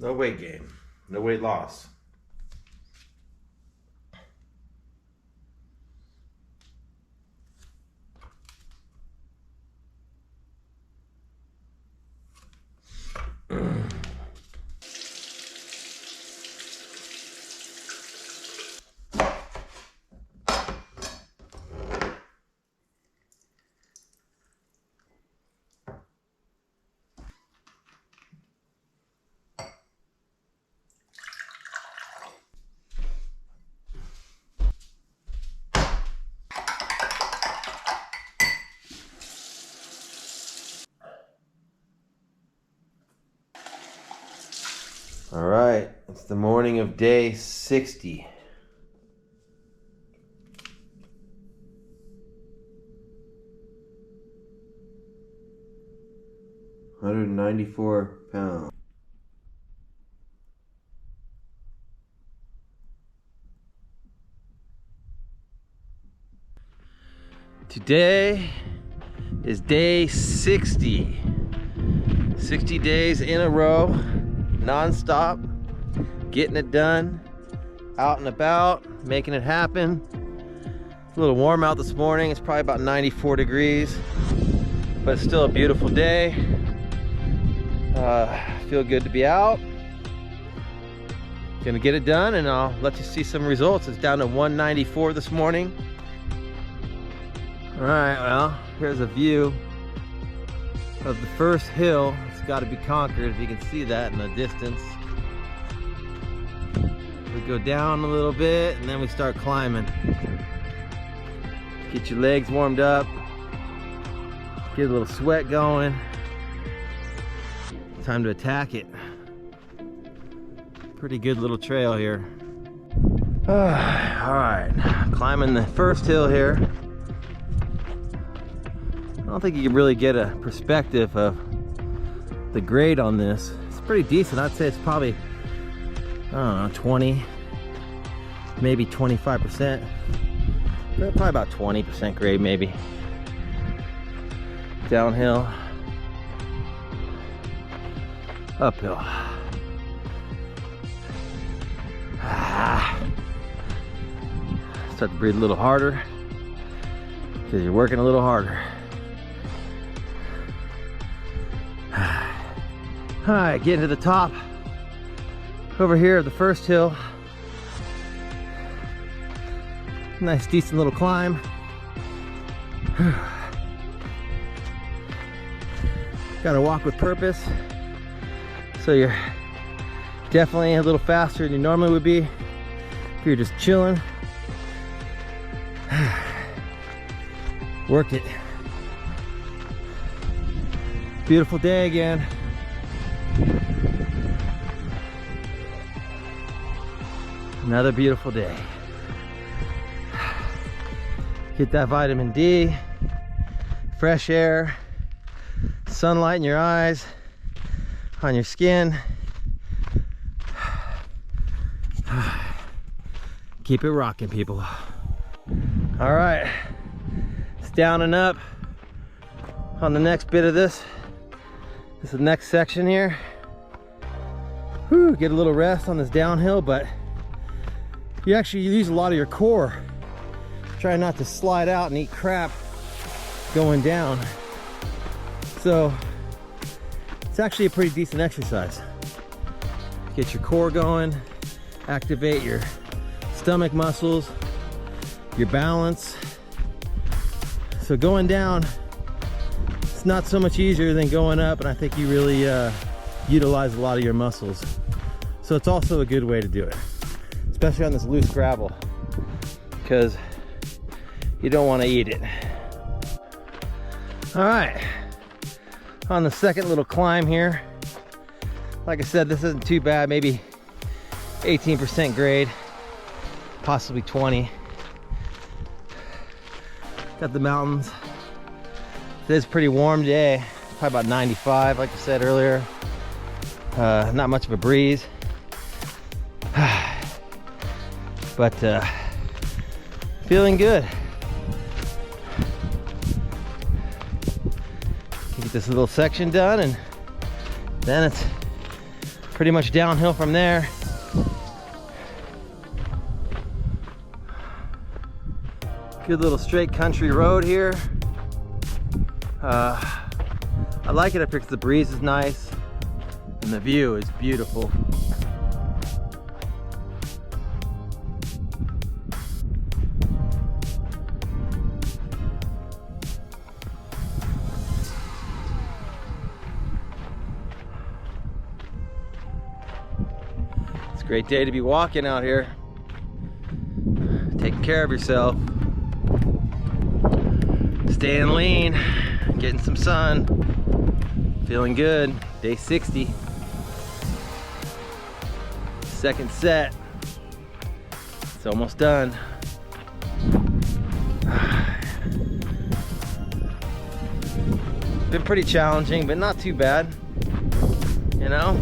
No weight gain, no weight loss. All right, it's the morning of day 60. £194. Today is day 60. 60 days in a row, non-stop, getting it done, out and about, making it happen. It's a little warm out this morning. It's probably about 94 degrees, but it's still a beautiful day. Feel good to be out. Gonna get it done and I'll let you see some results. It's down to 194 this morning. All right, well, here's a view of the first hill. It's got to be conquered, if you can see that in the distance. We go down a little bit and then we start climbing. Get your legs warmed up, get a little sweat going. Time to attack it. Pretty good little trail here. All right, climbing the first hill here. I don't think you can really get a perspective of the grade on this. It's pretty decent. I'd say it's probably, I don't know, 20, maybe 25%. Probably about 20% grade maybe. Downhill. Uphill. Start to breathe a little harder because you're working a little harder. All right, getting to the top over here of the first hill. Nice, decent little climb. Gotta walk with purpose. So you're definitely a little faster than you normally would be if you're just chilling. Work it. Beautiful day again. Another beautiful day. Get that vitamin D, fresh air, sunlight in your eyes, on your skin. Keep it rocking, people. All right, it's down and up on the next bit of this. This is the next section here. Whew, get a little rest on this downhill, but you actually use a lot of your core. Try not to slide out and eat crap going down. So it's actually a pretty decent exercise. Get your core going, activate your stomach muscles, your balance. So going down, it's not so much easier than going up, and I think you really utilize a lot of your muscles. So it's also a good way to do it, especially on this loose gravel, because you don't want to eat it. All right, on the second little climb here, like I said, this isn't too bad, maybe 18% grade, possibly 20. Got the mountains. It's a pretty warm day, probably about 95, like I said earlier. Not much of a breeze. But feeling good. Get this little section done, and then it's Pretty much downhill from there. Good little straight country road here. I like it up here because the breeze is nice and the view is beautiful. It's a great day to be walking out here, taking care of yourself, staying lean, getting some sun, feeling good. Day 60, second set, it's almost done. Been pretty challenging, but not too bad, you know,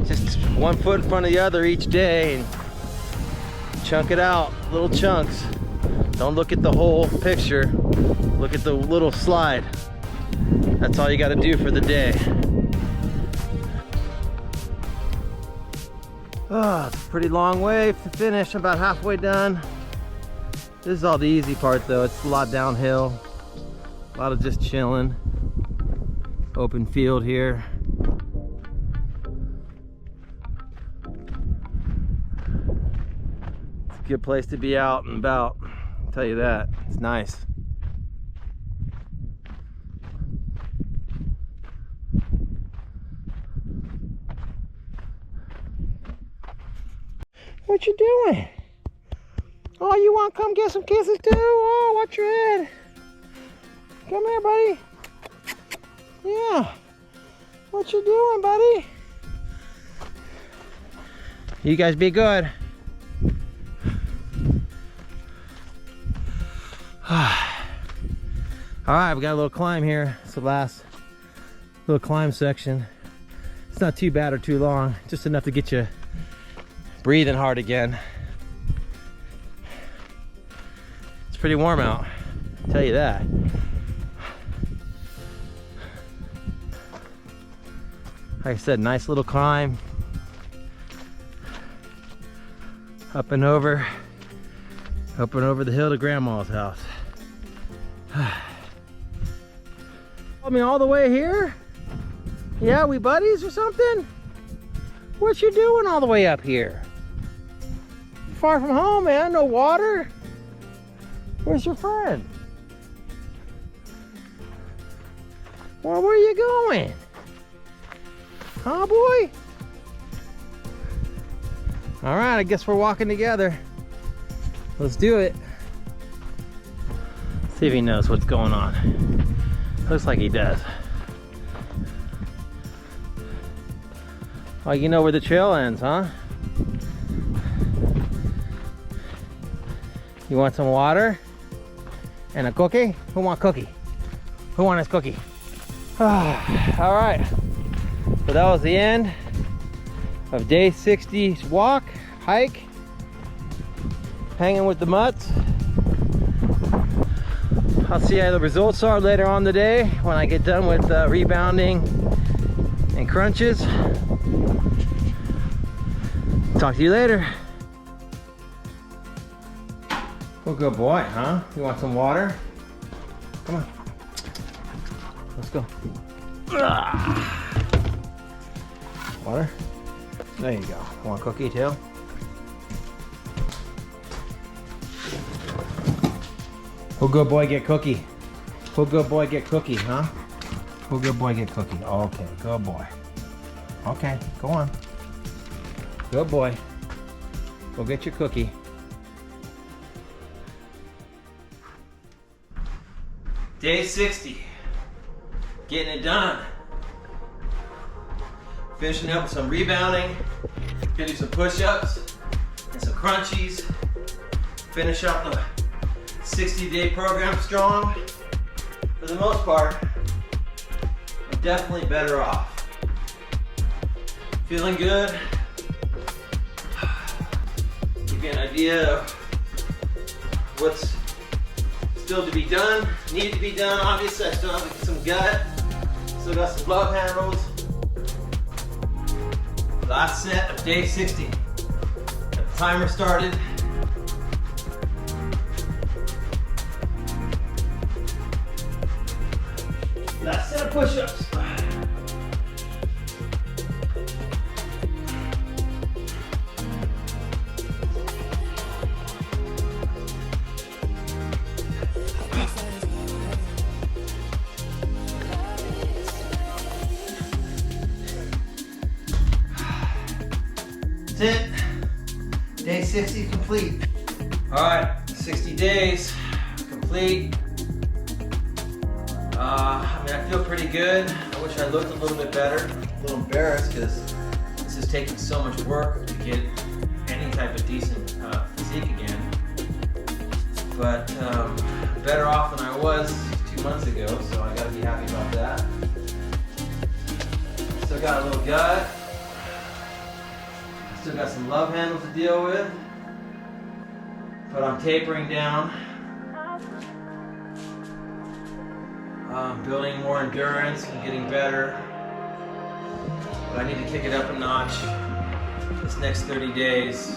just one foot in front of the other each day and chunk it out, little chunks. Don't look at the whole picture, look at the little slide. That's all you got to do for the day. Oh, it's a pretty long way to finish. I'm about halfway done. This is all the easy part though. It's a lot downhill, a lot of just chilling. Open field here. It's a good place to be out and about, I'll tell you that. It's nice. What you doing? Oh, you want to come get some kisses too? Oh, watch your head. Come here, buddy. Yeah. What you doing, buddy? You guys be good. All right, we got a little climb here. It's the last little climb section. It's not too bad or too long, just enough to get you breathing hard again. It's pretty warm out, I'll tell you that. Like I said, nice little climb. Up and over the hill to Grandma's house. I mean, all the way here? Yeah, we buddies or something? What you doing all the way up here? Far from home, man. No water. Where's your friend? Well, where are you going? Huh, boy? All right, I guess we're walking together. Let's do it. See if he knows what's going on. Looks like he does. Oh, you know where the trail ends, huh? You want some water? And a cookie? Who wants cookie? Who wants his cookie? All right. So that was the end of day 60's walk, hike, hanging with the mutts. I'll see how the results are later on today when I get done with rebounding and crunches. Talk to you later. Oh, good boy, huh? You want some water? Come on. Let's go. Water? There you go. Want a cookie too? Oh, good boy, get cookie. Oh, good boy, get cookie, huh? Oh, good boy, get cookie. Okay, good boy. Okay, go on. Good boy. Go get your cookie. Day 60. Getting it done. Finishing up with some rebounding. Gonna do some push-ups and some crunchies. Finish up the 60-day program strong. For the most part, I'm definitely better off. Feeling good. Give you an idea of what's still to be done, needed to be done. Obviously, I still have some gut, still got some love handles. Last set of day 60. The timer started. Last set of push-ups. That's it. Day 60 complete. All right, 60 days complete. I mean, I feel pretty good. I wish I looked a little bit better. A little embarrassed because this is taking so much work to get any type of decent physique again. But better off than I was 2 months ago, so I gotta be happy about that. Still got a little gut. Still got some love handles to deal with. But I'm tapering down. Building more endurance and getting better. But I need to kick it up a notch this next 30 days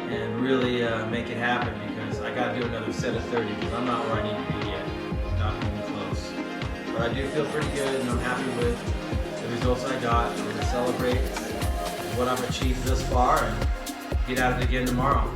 and really make it happen, because I got to do another set of 30 because I'm not where I need to be yet. Not even close. But I do feel pretty good and I'm happy with the results I got. I'm going to celebrate what I've achieved thus far and get at it again tomorrow.